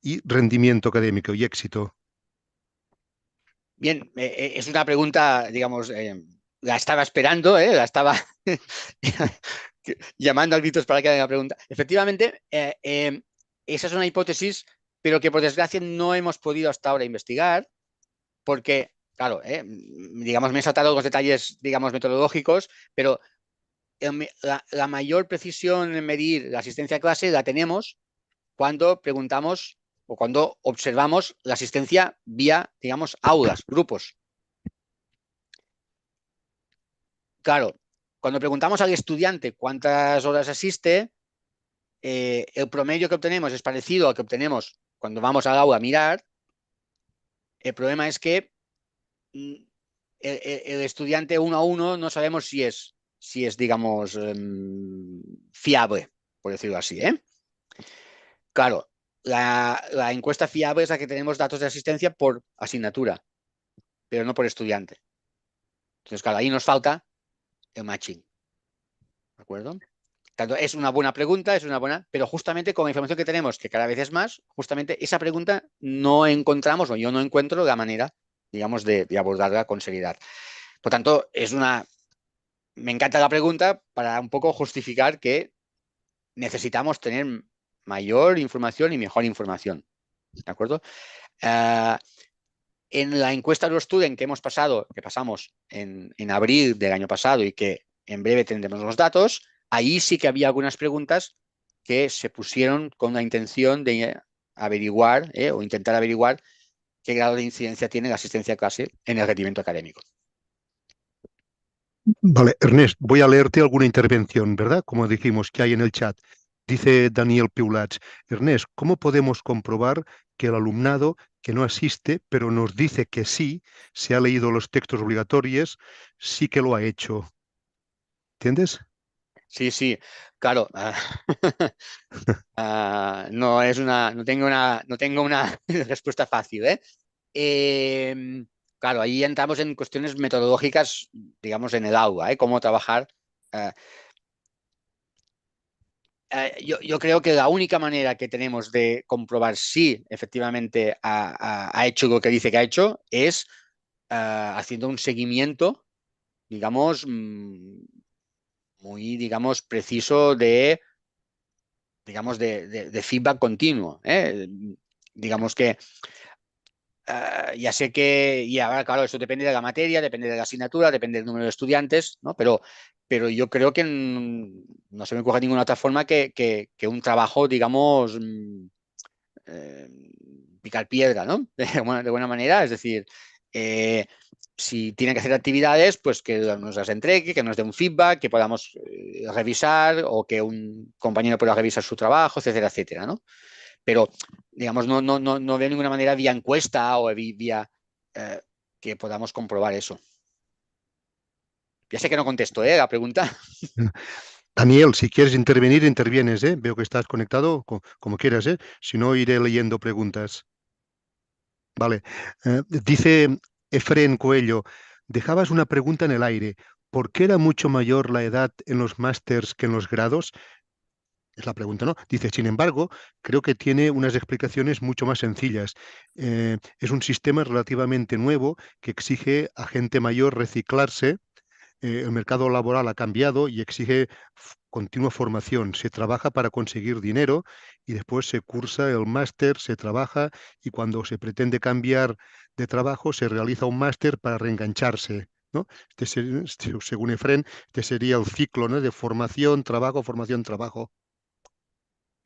y rendimiento académico y éxito. Bien, es una pregunta, digamos, la estaba esperando, la estaba llamando a gritos para que haga la pregunta. Efectivamente, esa es una hipótesis, pero que por desgracia no hemos podido hasta ahora investigar, porque, claro, digamos, me he saltado los detalles, digamos, metodológicos, pero la mayor precisión en medir la asistencia a clase la tenemos cuando preguntamos o cuando observamos la asistencia vía, digamos, aulas, grupos. Claro, cuando preguntamos al estudiante cuántas horas asiste, el promedio que obtenemos es parecido al que obtenemos cuando vamos al aula a mirar. El problema es que el estudiante uno a uno no sabemos si es digamos, fiable, por decirlo así. Claro, la encuesta fiable es la que tenemos datos de asistencia por asignatura, pero no por estudiante. Entonces, claro, ahí nos falta el matching. ¿De acuerdo? Tanto es una buena pregunta, pero justamente con la información que tenemos, que cada vez es más, justamente esa pregunta no encontramos, o yo no encuentro la manera, digamos, de abordarla con seriedad. Por tanto, me encanta la pregunta para un poco justificar que necesitamos tener mayor información y mejor información. ¿De acuerdo? Uh, en la encuesta de Student que pasamos en abril del año pasado y que en breve tendremos los datos, ahí sí que había algunas preguntas que se pusieron con la intención de averiguar o intentar averiguar qué grado de incidencia tiene la asistencia a clase en el rendimiento académico. Vale, Ernest, voy a leerte alguna intervención, ¿verdad? Como dijimos que hay en el chat. Dice Daniel Piulats, Ernest, ¿cómo podemos comprobar que el alumnado que no asiste, pero nos dice que sí, se ha leído los textos obligatorios, sí que lo ha hecho? ¿Entiendes? Sí, sí, claro. No tengo una respuesta fácil, ¿eh? Claro, ahí entramos en cuestiones metodológicas, digamos, en el aula, ¿eh? Cómo trabajar. Eh, yo creo que la única manera que tenemos de comprobar si efectivamente ha hecho lo que dice que ha hecho es haciendo un seguimiento, digamos, muy, digamos, preciso de feedback continuo, ¿eh? Digamos que ya sé que, y ahora, claro, eso depende de la materia, depende de la asignatura, depende del número de estudiantes, ¿no? Pero yo creo que no se me ocurre ninguna otra forma que un trabajo, digamos, eh, picar piedra, ¿no? De buena manera, es decir, eh, si tiene que hacer actividades, pues que nos las entregue, que nos dé un feedback, que podamos revisar o que un compañero pueda revisar su trabajo, etcétera, etcétera, ¿no? Pero, digamos, no veo ninguna manera vía encuesta o vía eh, que podamos comprobar eso. Ya sé que no contesto, la pregunta. Daniel, si quieres intervenir, intervienes, ¿eh? Veo que estás conectado, como quieras, ¿eh? Si no, iré leyendo preguntas. Vale. Dice Efren Coello, dejabas una pregunta en el aire. ¿Por qué era mucho mayor la edad en los másters que en los grados? Es la pregunta, ¿no? Dice, sin embargo, creo que tiene unas explicaciones mucho más sencillas. Es un sistema relativamente nuevo que exige a gente mayor reciclarse. El mercado laboral ha cambiado y exige continua formación. Se trabaja para conseguir dinero y después se cursa el máster, se trabaja y cuando se pretende cambiar de trabajo se realiza un máster para reengancharse, ¿no? Según Efren, este sería el ciclo, ¿no? De formación, trabajo, formación, trabajo.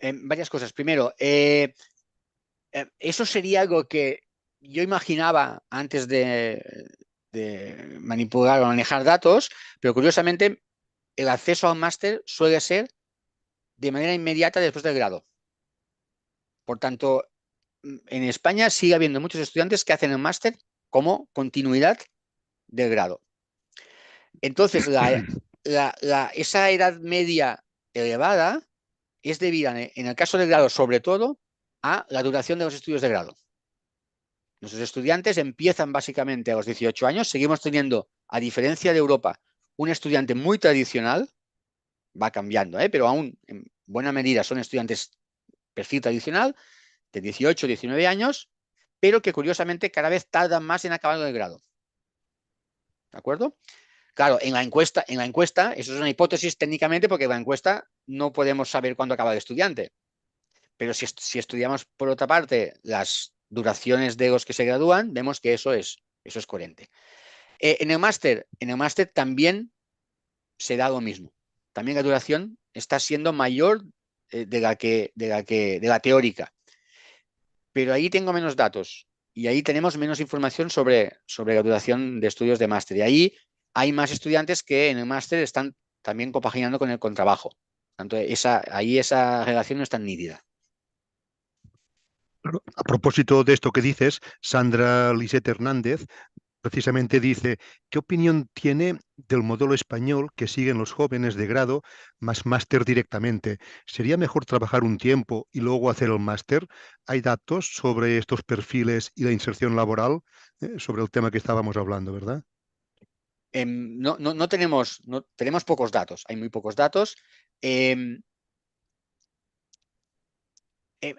Varias cosas. Primero, eso sería algo que yo imaginaba antes de manipular o manejar datos, pero curiosamente el acceso al máster suele ser de manera inmediata después del grado. Por tanto, en España sigue habiendo muchos estudiantes que hacen el máster como continuidad del grado. Entonces, esa edad media elevada es debida, en el caso del grado, sobre todo, a la duración de los estudios de grado. Nuestros estudiantes empiezan básicamente a los 18 años. Seguimos teniendo, a diferencia de Europa, un estudiante muy tradicional, va cambiando, pero aún en buena medida son estudiantes perfil tradicional, de 18, 19 años, pero que curiosamente cada vez tardan más en acabar el grado. ¿De acuerdo? Claro, en la encuesta, eso es una hipótesis técnicamente, porque en la encuesta no podemos saber cuándo acaba el estudiante. Pero si estudiamos, por otra parte, las duraciones de los que se gradúan, vemos que eso es coherente. En el máster también se da lo mismo. También la duración está siendo mayor de la teórica. Pero ahí tengo menos datos y ahí tenemos menos información sobre la duración de estudios de máster. Y ahí hay más estudiantes que en el máster están también compaginando con el contrabajo. Tanto ahí esa relación no es tan nítida. A propósito de esto que dices, Sandra Lisette Hernández precisamente dice, ¿qué opinión tiene del modelo español que siguen los jóvenes de grado más máster directamente? ¿Sería mejor trabajar un tiempo y luego hacer el máster? ¿Hay datos sobre estos perfiles y la inserción laboral? Sobre el tema que estábamos hablando, ¿verdad? tenemos pocos datos, hay muy pocos datos. Em, em,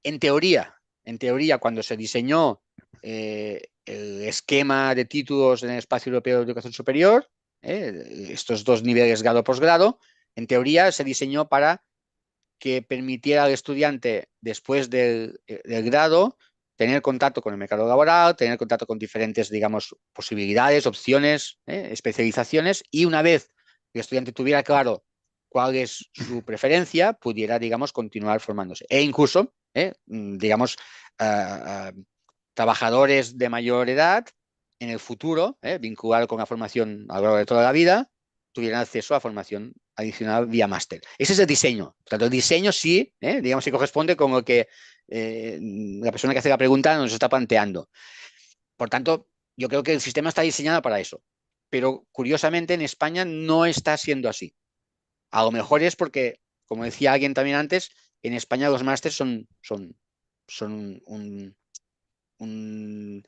en teoría, cuando se diseñó el esquema de títulos en el espacio europeo de educación superior, estos dos niveles grado-posgrado, en teoría se diseñó para que permitiera al estudiante, después del grado, tener contacto con el mercado laboral, tener contacto con diferentes, digamos, posibilidades, opciones, especializaciones, y una vez el estudiante tuviera claro cuál es su preferencia, pudiera, digamos, continuar formándose. E incluso, digamos, trabajadores de mayor edad, en el futuro, vinculado con la formación a lo largo de toda la vida, tuvieran acceso a formación adicional vía máster. Ese es el diseño. Por tanto, el diseño sí, digamos, que corresponde con lo que la persona que hace la pregunta nos está planteando. Por tanto, yo creo que el sistema está diseñado para eso. Pero curiosamente en España no está siendo así. A lo mejor es porque, como decía alguien también antes, en España los másters son un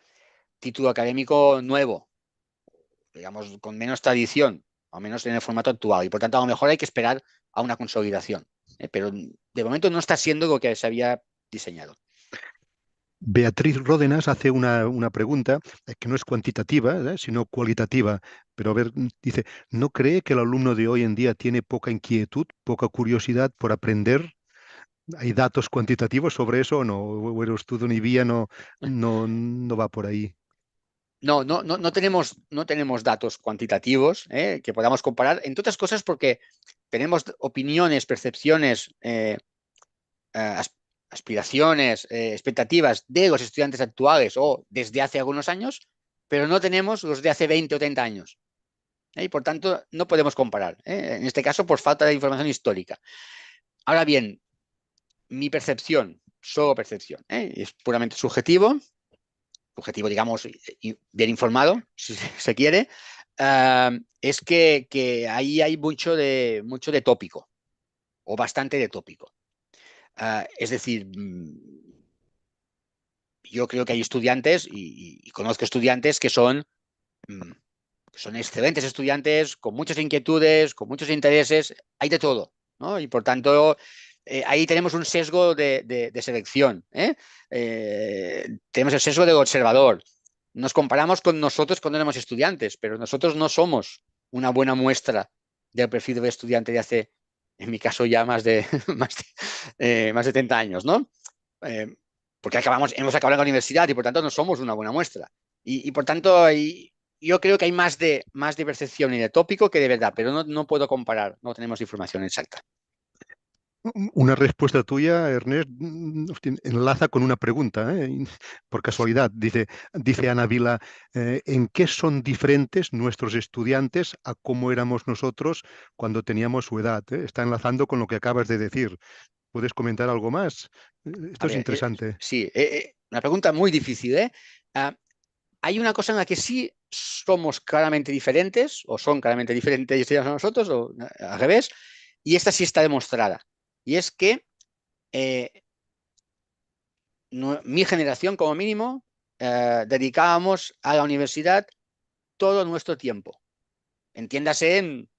título académico nuevo, digamos, con menos tradición, al menos en el formato actual. Y por tanto, a lo mejor hay que esperar a una consolidación. Pero de momento no está siendo lo que se había diseñado. Beatriz Ródenas hace una pregunta que no es cuantitativa, sino cualitativa. Pero a ver, dice, ¿no cree que el alumno de hoy en día tiene poca inquietud, poca curiosidad por aprender? ¿Hay datos cuantitativos sobre eso o no? ¿O el estudio Nivía no va por ahí? No tenemos datos cuantitativos que podamos comparar, entre otras cosas porque tenemos opiniones, percepciones, aspiraciones, expectativas de los estudiantes actuales o desde hace algunos años, pero no tenemos los de hace 20 o 30 años. Y por tanto, no podemos comparar. En este caso, por falta de información histórica. Ahora bien, mi percepción, solo percepción, es puramente subjetivo, digamos, y bien informado, si se quiere, es que ahí hay mucho de tópico, o bastante de tópico. Es decir, yo creo que hay estudiantes, y conozco estudiantes mm, que son excelentes estudiantes, con muchas inquietudes, con muchos intereses, hay de todo, ¿no? Y por tanto, ahí tenemos un sesgo de selección, ¿eh? Tenemos el sesgo del observador. Nos comparamos con nosotros cuando éramos estudiantes, pero nosotros no somos una buena muestra del perfil del estudiante de hace, en mi caso, ya más de 30 años, ¿no? Eh, porque hemos acabado en la universidad y por tanto no somos una buena muestra. Y por tanto, yo creo que hay más de percepción y de tópico que de verdad, pero no puedo comparar, no tenemos información exacta. Una respuesta tuya, Ernest, hostia, enlaza con una pregunta, por casualidad. Dice Ana Vila, ¿en qué son diferentes nuestros estudiantes a cómo éramos nosotros cuando teníamos su edad? Está enlazando con lo que acabas de decir. ¿Puedes comentar algo más? A Esto es ver, interesante. sí, una pregunta muy difícil, ¿eh? Ah, hay una cosa en la que sí somos claramente diferentes, o son claramente diferentes ellos a nosotros, o al revés, y esta sí está demostrada. Y es que eh, mi generación, como mínimo, dedicábamos a la universidad todo nuestro tiempo. Entiéndase en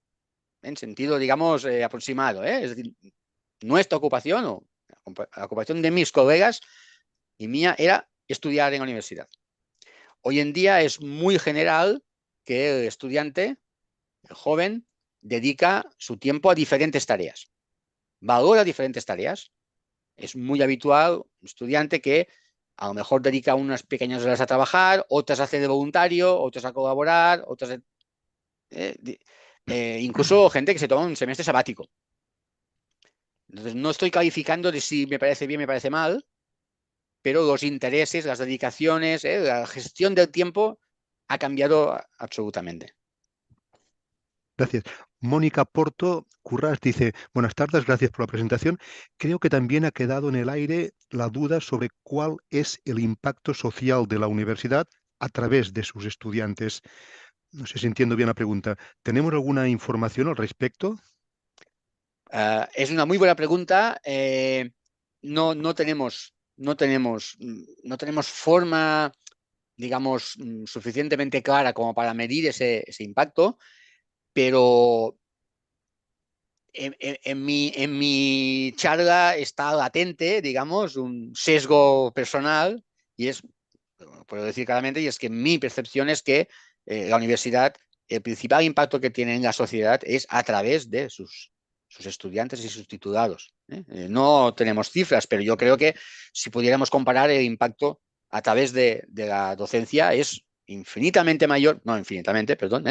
sentido, digamos, aproximado, ¿eh? Es decir, nuestra ocupación o la ocupación de mis colegas y mía era estudiar en la universidad. Hoy en día es muy general que el estudiante, el joven, dedica su tiempo a diferentes tareas, valora diferentes tareas. Es muy habitual un estudiante que a lo mejor dedica unas pequeñas horas a trabajar, otras hace de voluntario, otras a colaborar, incluso gente que se toma un semestre sabático. Entonces, no estoy calificando de si me parece bien, me parece mal, pero los intereses, las dedicaciones, la gestión del tiempo ha cambiado absolutamente. Gracias. Mónica Porto Currás dice, buenas tardes, gracias por la presentación. Creo que también ha quedado en el aire la duda sobre cuál es el impacto social de la universidad a través de sus estudiantes. No sé si entiendo bien la pregunta. ¿Tenemos alguna información al respecto? Es una muy buena pregunta. No tenemos forma. digamos, suficientemente clara como para medir ese impacto, pero en mi charla está latente, digamos, un sesgo personal y es, puedo decir claramente, y es que mi percepción es que la universidad, el principal impacto que tiene en la sociedad es a través de sus estudiantes y sus titulados. No tenemos cifras, pero yo creo que si pudiéramos comparar el impacto a través de la docencia es infinitamente mayor, no infinitamente, perdón,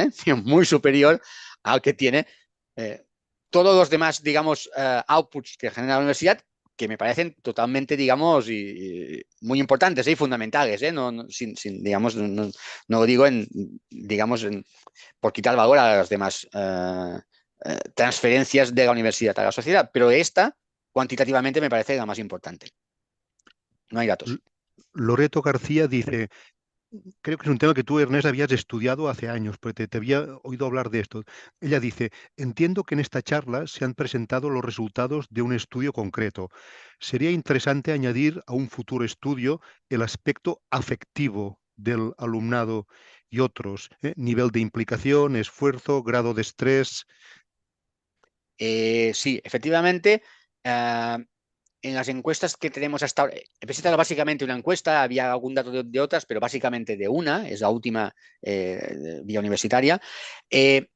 muy superior al que tiene eh, todos los demás, digamos, outputs que genera la universidad, que me parecen totalmente, digamos, y muy importantes y fundamentales, ¿eh? Digamos, no lo digo digamos, por quitar valor a las demás transferencias de la universidad a la sociedad, pero esta, cuantitativamente, me parece la más importante. No hay datos. Loreto García dice, creo que es un tema que tú, Ernest, habías estudiado hace años, porque te había oído hablar de esto. Ella dice, entiendo que en esta charla se han presentado los resultados de un estudio concreto. Sería interesante añadir a un futuro estudio el aspecto afectivo del alumnado y otros, nivel de implicación, esfuerzo, grado de estrés. Sí, efectivamente. En las encuestas que tenemos hasta ahora, he presentado básicamente una encuesta, había algún dato de otras, pero básicamente de una, es la última vía universitaria. Eh,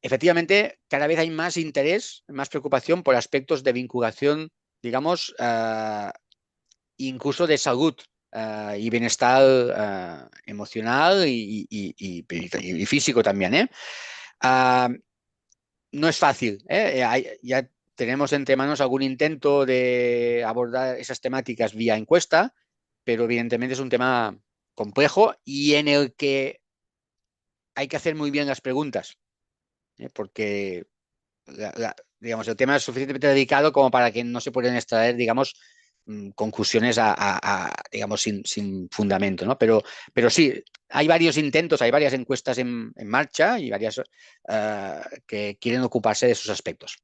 Efectivamente, cada vez hay más interés, más preocupación por aspectos de vinculación, digamos, incluso de salud y bienestar emocional y físico también. Uh, no es fácil. Ya tenemos entre manos algún intento de abordar esas temáticas vía encuesta, pero evidentemente es un tema complejo y en el que hay que hacer muy bien las preguntas, porque digamos, el tema es suficientemente delicado como para que no se puedan extraer, digamos, conclusiones digamos, sin fundamento, ¿no? Pero sí, hay varios intentos, hay varias encuestas en marcha y varias que quieren ocuparse de esos aspectos.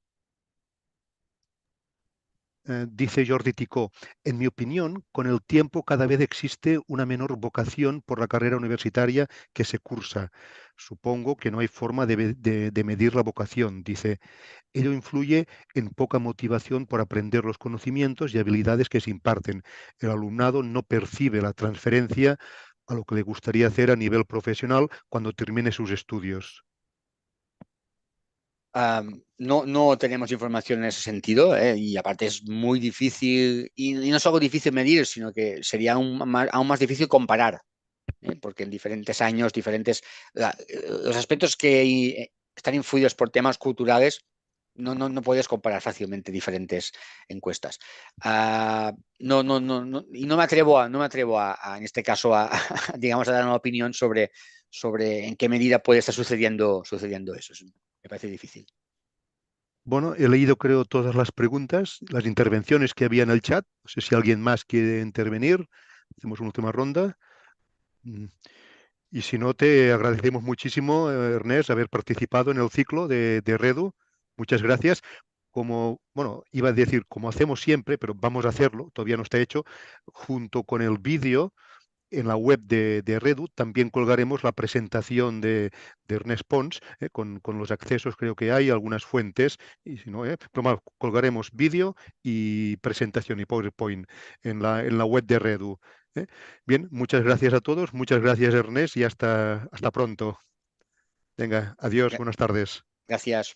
Dice Jordi Ticó, en mi opinión, con el tiempo cada vez existe una menor vocación por la carrera universitaria que se cursa. Supongo que no hay forma de medir la vocación, dice. Ello influye en poca motivación por aprender los conocimientos y habilidades que se imparten. El alumnado no percibe la transferencia a lo que le gustaría hacer a nivel profesional cuando termine sus estudios. No tenemos información en ese sentido, y aparte es muy difícil, y no solo difícil medir, sino que sería aún más difícil comparar, porque en diferentes años, los aspectos que están influidos por temas culturales, no puedes comparar fácilmente diferentes encuestas. Y no me atrevo en este caso digamos, a dar una opinión sobre en qué medida puede estar sucediendo eso. Me parece difícil. Bueno, he leído, creo, todas las preguntas, las intervenciones que había en el chat. No sé si alguien más quiere intervenir. Hacemos una última ronda. Mm. Y si no, te agradecemos muchísimo, Ernest, haber participado en el ciclo de Redu. Muchas gracias. Como, bueno, iba a decir, como hacemos siempre, pero vamos a hacerlo, todavía no está hecho, junto con el vídeo en la web de Redu también colgaremos la presentación de Ernest Pons, con los accesos creo que hay, algunas fuentes, y si no, pero bueno, colgaremos vídeo y presentación y PowerPoint en la web de Redu. ¿Eh? Bien, muchas gracias a todos, muchas gracias Ernest y hasta pronto. Venga, adiós, buenas tardes. Gracias.